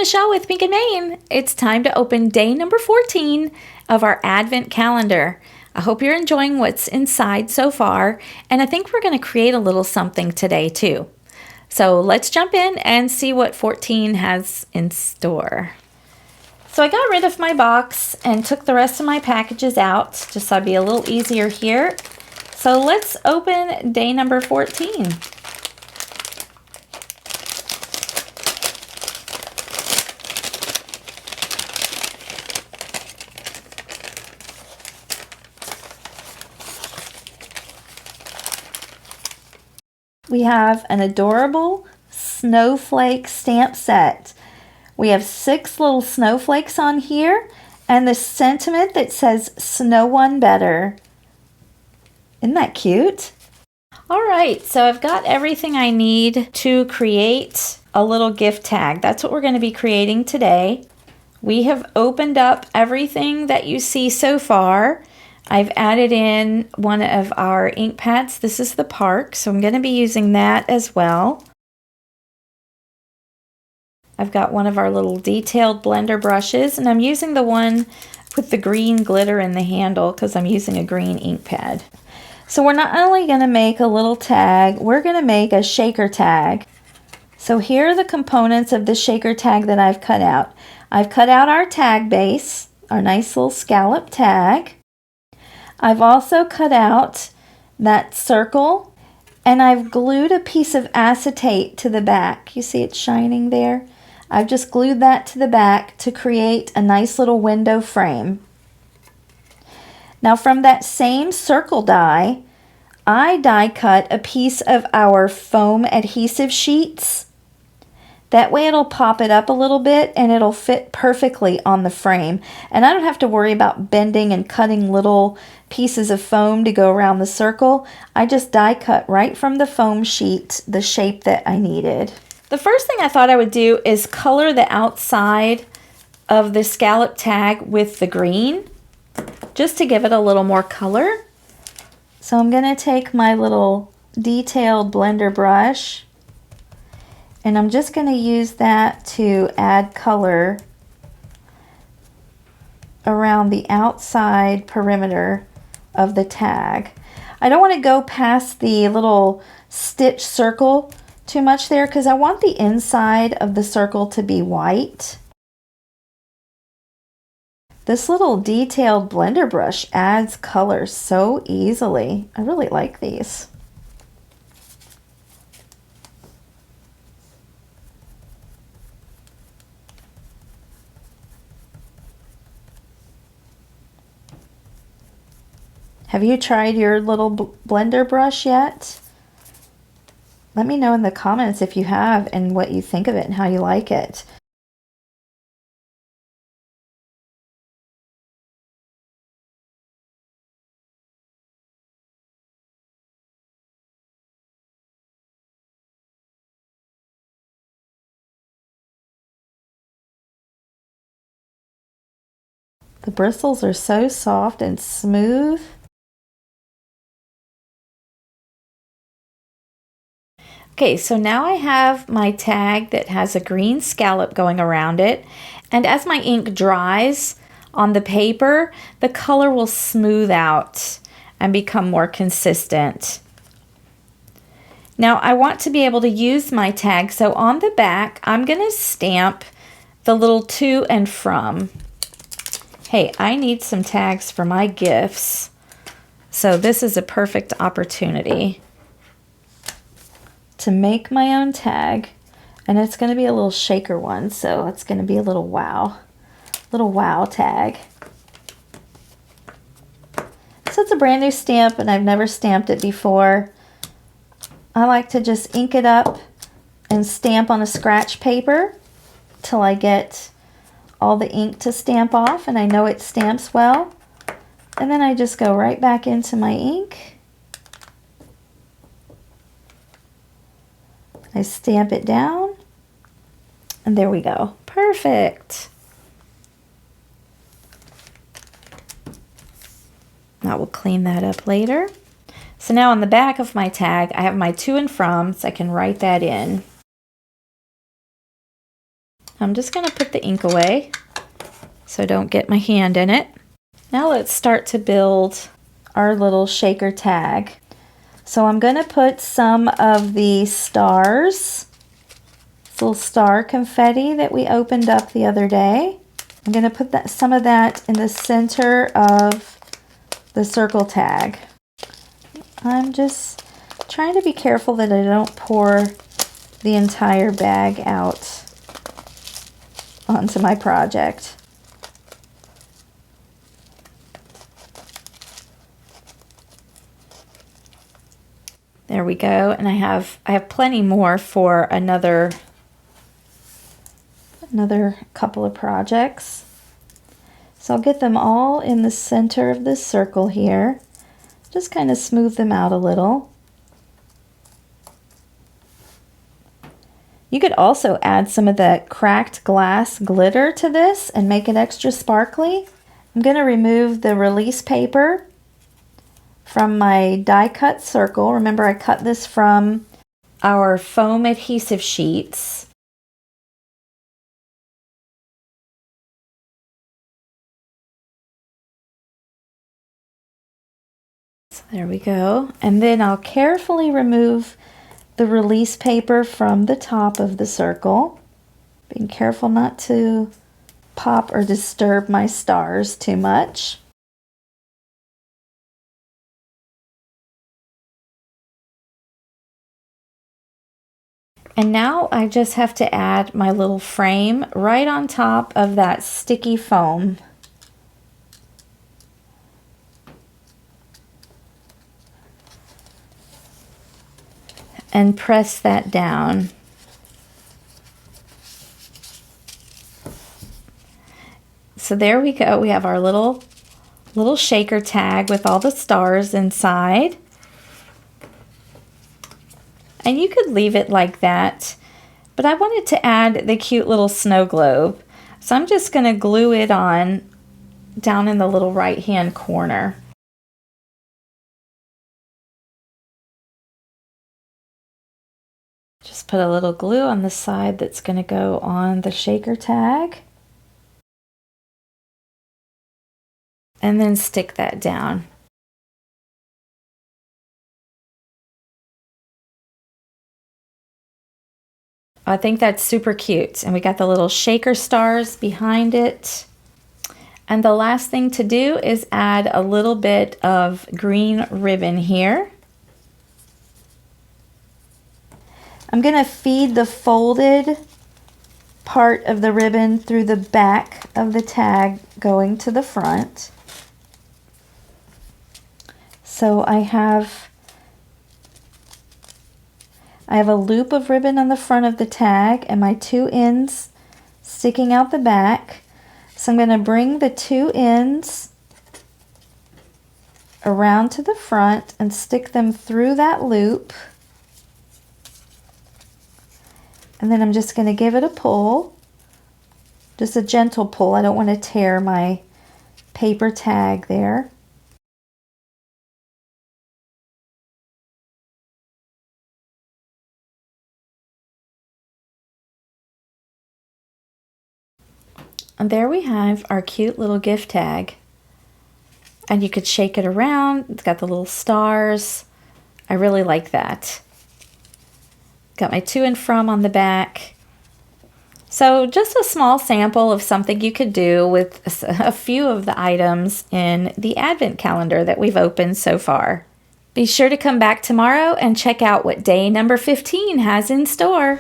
Michelle with Pink and Maine. It's time to open day number 14 of our Advent calendar. I hope you're enjoying what's inside so far, and I think we're going to create a little something today too. So let's jump in and see what 14 has in store. So I got rid of my box and took the rest of my packages out just so it'd be a little easier here. So let's open day number 14. We have an adorable snowflake stamp set. We have 6 little snowflakes on here and the sentiment that says "Snow One Better." Isn't that cute? All right, so I've got everything I need to create a little gift tag. That's what we're going to be creating today. We have opened up everything that you see so far. I've added in one of our ink pads. This is the Park, so I'm going to be using that as well. I've got one of our little detailed blender brushes, and I'm using the one with the green glitter in the handle because I'm using a green ink pad. So we're not only going to make a little tag, we're going to make a shaker tag. So here are the components of the shaker tag that I've cut out. I've cut out our tag base, our nice little scallop tag. I've also cut out that circle, and I've glued a piece of acetate to the back. You see it shining there? I've just glued that to the back to create a nice little window frame. Now from that same circle die, I die cut a piece of our foam adhesive sheets. That way it'll pop it up a little bit and it'll fit perfectly on the frame. And I don't have to worry about bending and cutting little pieces of foam to go around the circle. I just die cut right from the foam sheet the shape that I needed. The first thing I thought I would do is color the outside of the scallop tag with the green, just to give it a little more color. So I'm going to take my little detailed blender brush, and I'm just going to use that to add color around the outside perimeter of the tag. I don't want to go past the little stitch circle too much there because I want the inside of the circle to be white. This little detailed blender brush adds color so easily. I really like these. Have you tried your little blender brush yet? Let me know in the comments if you have and what you think of it and how you like it. The bristles are so soft and smooth. Okay, so now I have my tag that has a green scallop going around it, and as my ink dries on the paper, the color will smooth out and become more consistent. Now I want to be able to use my tag, so on the back I'm going to stamp the little to and from. Hey, I need some tags for my gifts, so this is a perfect opportunity to make my own tag, and it's going to be a little shaker one, so it's going to be a little wow tag. So it's a brand new stamp and I've never stamped it before. I like to just ink it up and stamp on a scratch paper till I get all the ink to stamp off and I know it stamps well, and then I just go right back into my ink. I stamp it down, and there we go. Perfect. I will clean that up later. So now on the back of my tag, I have my to and from, so I can write that in. I'm just going to put the ink away so I don't get my hand in it. Now let's start to build our little shaker tag. So I'm going to put some of the stars, this little star confetti that we opened up the other day. I'm going to put some of that in the center of the circle tag. I'm just trying to be careful that I don't pour the entire bag out onto my project. There we go, and I have plenty more for another couple of projects. So I'll get them all in the center of this circle here. Just kind of smooth them out a little. You could also add some of the cracked glass glitter to this and make it extra sparkly. I'm going to remove the release paper from my die cut circle. Remember, I cut this from our foam adhesive sheets. So there we go. And then I'll carefully remove the release paper from the top of the circle. Being careful not to pop or disturb my stars too much. And now I just have to add my little frame right on top of that sticky foam. And press that down. So there we go. We have our little shaker tag with all the stars inside. And you could leave it like that, but I wanted to add the cute little snow globe. So I'm just going to glue it on down in the little right-hand corner. Just put a little glue on the side that's going to go on the shaker tag. And then stick that down. I think that's super cute. And we got the little shaker stars behind it. And the last thing to do is add a little bit of green ribbon here. I'm going to feed the folded part of the ribbon through the back of the tag going to the front. So I have a loop of ribbon on the front of the tag and my two ends sticking out the back. So I'm going to bring the two ends around to the front and stick them through that loop. And then I'm just going to give it a pull, just a gentle pull. I don't want to tear my paper tag there. And there we have our cute little gift tag. And you could shake it around. It's got the little stars. I really like that. Got my to and from on the back. So just a small sample of something you could do with a few of the items in the advent calendar that we've opened so far. Be sure to come back tomorrow and check out what day number 15 has in store.